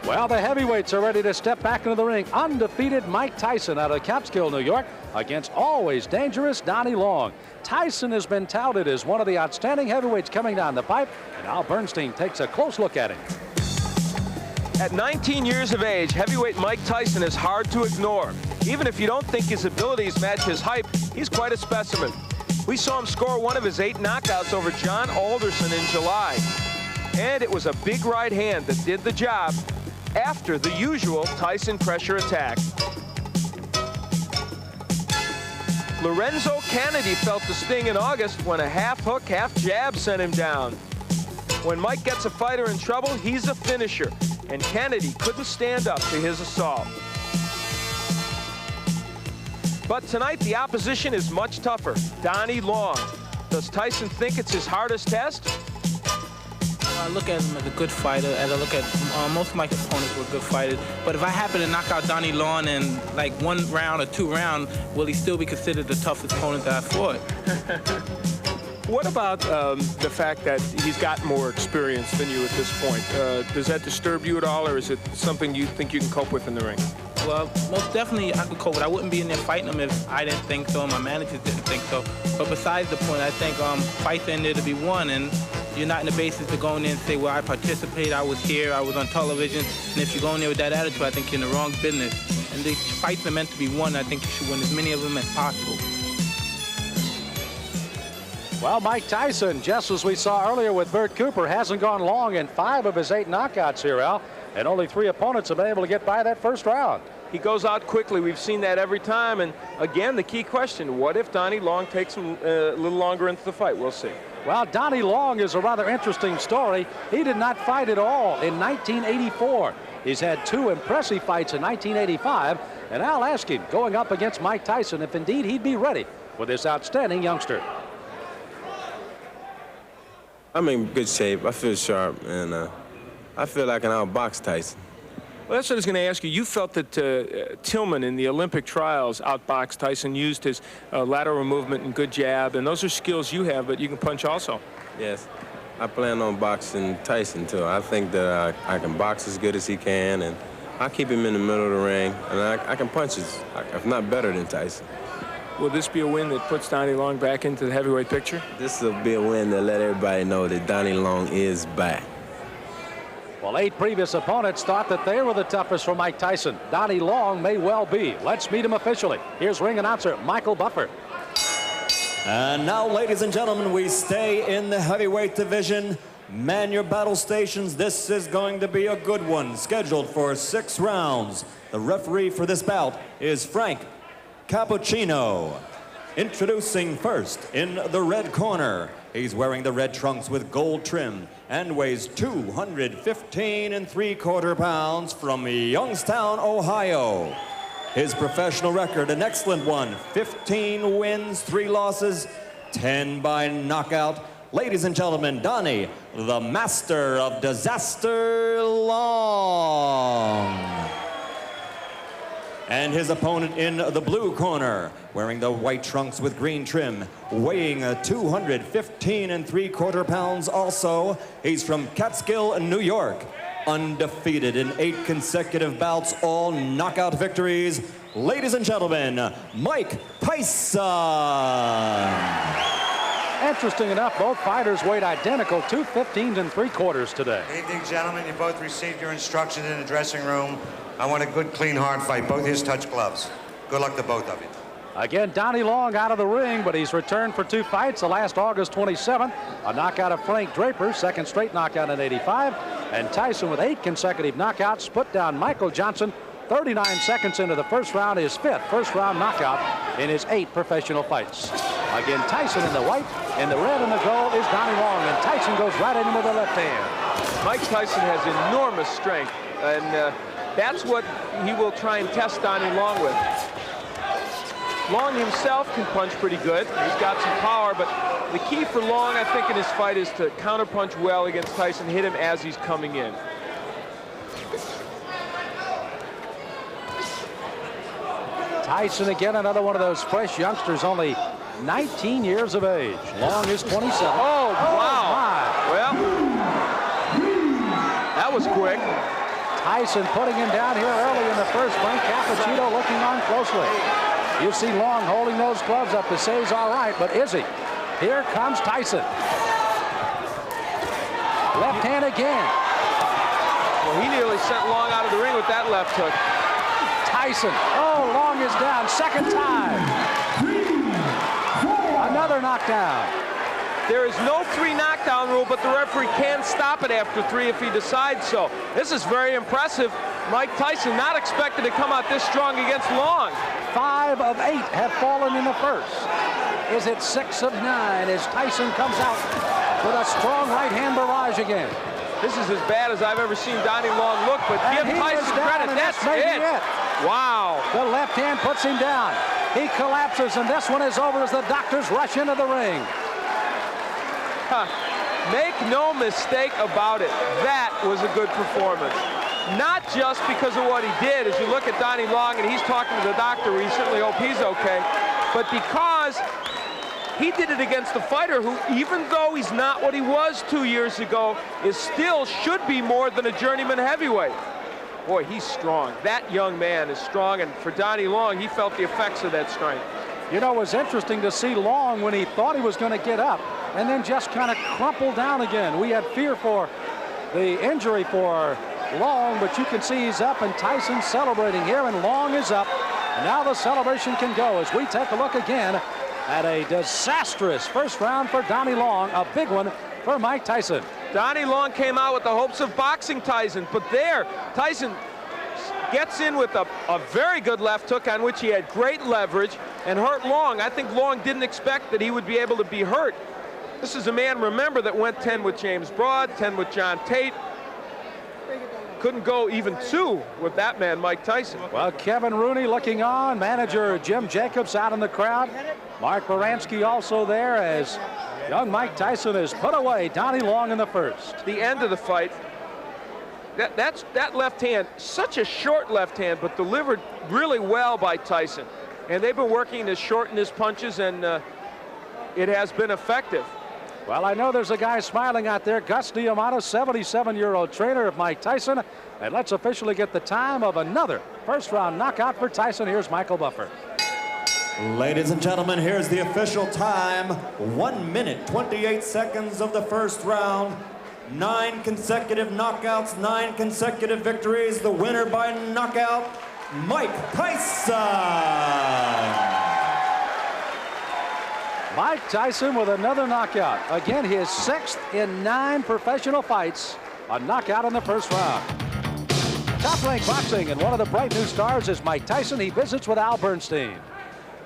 Well, the heavyweights are ready to step back into the ring. Undefeated Mike Tyson out of Catskill, New York, against always dangerous Donnie Long. Tyson has been touted as one of the outstanding heavyweights coming down the pipe, and Al Bernstein takes a close look at him. At 19 years of age, heavyweight Mike Tyson is hard to ignore. Even if you don't think his abilities match his hype, he's quite a specimen. We saw him score one of his 8 knockouts over John Alderson in July. And it was a big right hand that did the job after the usual Tyson pressure attack. Lorenzo Kennedy felt the sting in August when a half hook, half jab sent him down. When Mike gets a fighter in trouble, he's a finisher, and Kennedy couldn't stand up to his assault. But tonight, the opposition is much tougher. Donnie Long. Does Tyson think it's his hardest test? I look at him as a good fighter, as I look at most of my opponents were good fighters. But if I happen to knock out Donnie Long in like 1 round or 2 rounds, will he still be considered the toughest opponent that I fought? What about the fact that he's got more experience than you at this point? Does that disturb you at all, or is it something you think you can cope with in the ring? Well, most definitely I could cope with it. I wouldn't be in there fighting him if I didn't think so and my managers didn't think so. But besides the point, I think fights are in there to be won, and you're not in the basis to go in there and say, well, I participated, I was here, I was on television. And if you go in there with that attitude, I think you're in the wrong business. And these fights are meant to be won. I think you should win as many of them as possible. Well, Mike Tyson, just as we saw earlier with Bert Cooper, hasn't gone long in 5 of his 8 knockouts here, Al. And only 3 opponents have been able to get by that first round. He goes out quickly. We've seen that every time. And again, the key question, what if Donnie Long takes him a little longer into the fight? We'll see. Well, Donnie Long is a rather interesting story. He did not fight at all in 1984. He's had 2 impressive fights in 1985. And I'll ask him, going up against Mike Tyson, if indeed he'd be ready for this outstanding youngster. I'm in good shape. I feel sharp, and I feel like I can outbox Tyson. Well, that's what I was going to ask you. You felt that Tillman in the Olympic trials outboxed Tyson, used his lateral movement and good jab, and those are skills you have, but you can punch also. Yes. I plan on boxing Tyson, too. I think that I can box as good as he can, and I keep him in the middle of the ring, and I can punch if not better than Tyson. Will this be a win that puts Donnie Long back into the heavyweight picture? This will be a win to let everybody know that Donnie Long is back. Well, 8 previous opponents thought that they were the toughest for Mike Tyson. Donnie Long may well be. Let's meet him officially. Here's ring announcer Michael Buffer. And now, ladies and gentlemen, we stay in the heavyweight division. Man your battle stations. This is going to be a good one, scheduled for 6 rounds. The referee for this bout is Frank Cappuccino. Introducing first in the red corner. He's wearing the red trunks with gold trim and weighs 215 3/4 pounds from Youngstown, Ohio. His professional record, an excellent one, 15 wins, 3 losses, 10 by knockout. Ladies and gentlemen, Donnie, the master of disaster, Long. And his opponent in the blue corner, wearing the white trunks with green trim, weighing 215 3/4 pounds also. He's from Catskill, New York. Undefeated in 8 consecutive bouts, all knockout victories. Ladies and gentlemen, Mike Tyson. Interesting enough, both fighters weighed identical, 215 3/4 today. Good evening, gentlemen. You both received your instructions in the dressing room. I want a good, clean, hard fight. Both his touch gloves. Good luck to both of you. Again, Donnie Long out of the ring, but he's returned for 2 fights. The last August 27th, a knockout of Frank Draper, second straight knockout in '85. And Tyson with 8 consecutive knockouts, put down Michael Johnson 39 seconds into the first round, his 5th first-round knockout in his 8 professional fights. Again, Tyson in the white, in the red and the gold is Donnie Long, and Tyson goes right at him with the left hand. Mike Tyson has enormous strength, and that's what he will try and test Donnie Long with. Long himself can punch pretty good. He's got some power, but the key for Long, I think, in his fight is to counterpunch well against Tyson, hit him as he's coming in. Tyson again, another one of those fresh youngsters, only 19 years of age. Long is 27. Oh, wow. My. Well, that was quick. Tyson putting him down here early in the first. Frank Cappuccino looking on closely. You see Long holding those gloves up to say he's all right, but is he? Here comes Tyson. Left hand again. Well, he nearly sent Long out of the ring with that left hook. Tyson. Oh, Long is down. Second time. Another knockdown. There is no 3 knockdown rule, but the referee can stop it after 3 if he decides so. This is very impressive. Mike Tyson not expected to come out this strong against Long. 5 of 8 have fallen in the first. Is it 6 of 9 as Tyson comes out with a strong right hand barrage again? This is as bad as I've ever seen Donnie Long look, but give Tyson credit. That's it. Wow. The left hand puts him down. He collapses, and this one is over as the doctors rush into the ring. Make no mistake about it. That was a good performance. Not just because of what he did, as you look at Donnie Long and he's talking to the doctor, we certainly hope he's okay, but because he did it against a fighter who, even though he's not what he was 2 years ago, is still should be more than a journeyman heavyweight. Boy, he's strong. That young man is strong, and for Donnie Long, he felt the effects of that strength. You know, it was interesting to see Long when he thought he was going to get up and then just kind of crumpled down again. We had fear for the injury for Long, but you can see he's up, and Tyson's celebrating here, and Long is up. And now the celebration can go as we take a look again at a disastrous first round for Donnie Long, a big one for Mike Tyson. Donnie Long came out with the hopes of boxing Tyson, but there, Tyson gets in with a very good left hook on which he had great leverage and hurt Long. I think Long didn't expect that he would be able to be hurt. This is a man, remember, that went 10 with James Broad, 10 with John Tate. Couldn't go even 2 with that man, Mike Tyson. Well, Kevin Rooney looking on, manager Jim Jacobs out in the crowd. Mark Baranski also there as young Mike Tyson has put away Donnie Long in the first. The end of the fight, that left hand, such a short left hand, but delivered really well by Tyson. And they've been working to shorten his punches, and it has been effective. Well, I know there's a guy smiling out there, Gus Diamano, 77-year-old trainer of Mike Tyson. And let's officially get the time of another first-round knockout for Tyson. Here's Michael Buffer. Ladies and gentlemen, here's the official time. 1 minute, 28 seconds of the first round. 9 consecutive knockouts, 9 consecutive victories. The winner by knockout, Mike Tyson. Mike Tyson with another knockout. Again, his 6th in 9 professional fights. A knockout in the first round. Top Rank Boxing, and one of the bright new stars is Mike Tyson. He visits with Al Bernstein.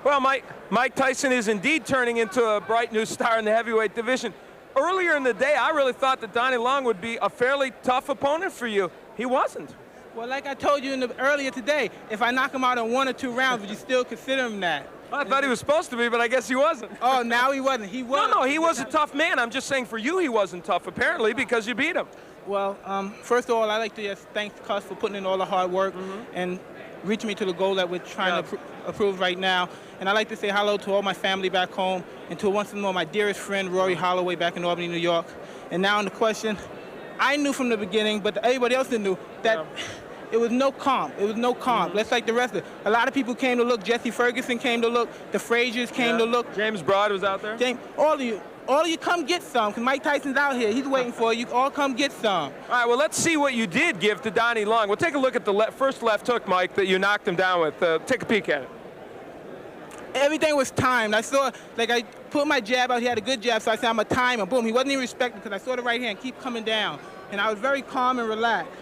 Well, Mike Tyson is indeed turning into a bright new star in the heavyweight division. Earlier in the day, I really thought that Donnie Long would be a fairly tough opponent for you. He wasn't. Well, like I told you earlier today, if I knock him out in 1 or 2 rounds, would you still consider him that? Well, I thought he was supposed to be, but I guess he wasn't. Oh, now he wasn't. He was. No, he was a tough man. I'm just saying for you he wasn't tough, apparently, because you beat him. Well, first of all, I'd like to just thank Cus for putting in all the hard work and reaching me to the goal that we're trying to approve right now. And I'd like to say hello to all my family back home and to once more my dearest friend, Rory Holloway, back in Albany, New York. And now on the question, I knew from the beginning, but everybody else didn't know, that it was no comp. It was no comp. Let's like the rest of it. A lot of people came to look. Jesse Ferguson came to look. The Fraziers came to look. James Broad was out there. All of you come get some, because Mike Tyson's out here. He's waiting for you. All come get some. All right, well, let's see what you did give to Donnie Long. We'll take a look at the first left hook, Mike, that you knocked him down with. Take a peek at it. Everything was timed. I saw, like, I put my jab out. He had a good jab, so I said, I'm going to time him. Boom. He wasn't even respected because I saw the right hand keep coming down. And I was very calm and relaxed.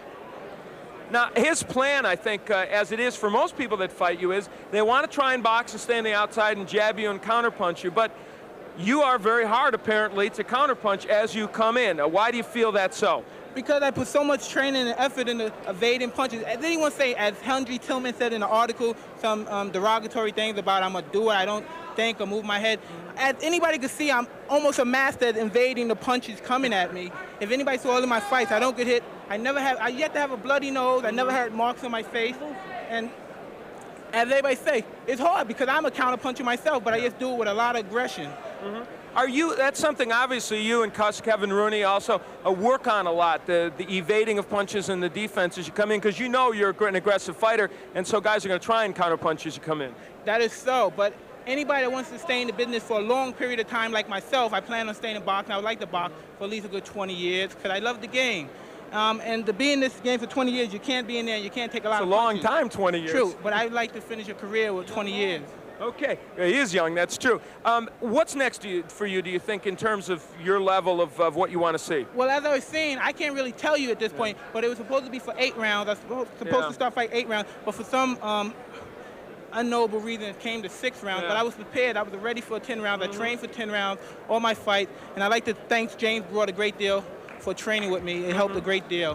Now, his plan, I think, as it is for most people that fight you, is they want to try and box and stay on the outside and jab you and counterpunch you. But you are very hard, apparently, to counterpunch as you come in. Why do you feel that's so? Because I put so much training and effort into evading punches. As anyone say, as Henry Tillman said in the article, some derogatory things about I'm a doer, I don't think or move my head. As anybody could see, I'm almost a master at invading the punches coming at me. If anybody saw all of my fights, I don't get hit. I yet to have a bloody nose. I never had marks on my face. And as everybody say, it's hard because I'm a counterpuncher myself, but I just do it with a lot of aggression. Are you, that's something obviously you and Kevin Rooney also work on a lot, the evading of punches and the defense as you come in, because you know you're an aggressive fighter, and so guys are going to try and counter punch as you come in. That is so, but anybody that wants to stay in the business for a long period of time like myself, I plan on staying in boxing. I would like to box for at least a good 20 years because I love the game. And to be in this game for 20 years, you can't be in there, you can't take a lot of punches. It's a long time, 20 years. True, but I'd like to finish a career with 20 years. Okay, he is young, that's true. What's next for you, do you think, in terms of your level of what you want to see? Well, as I was saying, I can't really tell you at this point, but it was supposed to be for 8 rounds. I was supposed to start fight 8 rounds, but for some unknowable reason it came to 6 rounds. But I was prepared. I was ready for 10 rounds. I trained for 10 rounds, all my fights, and I'd like to thank James Broad a great deal for training with me. It helped a great deal.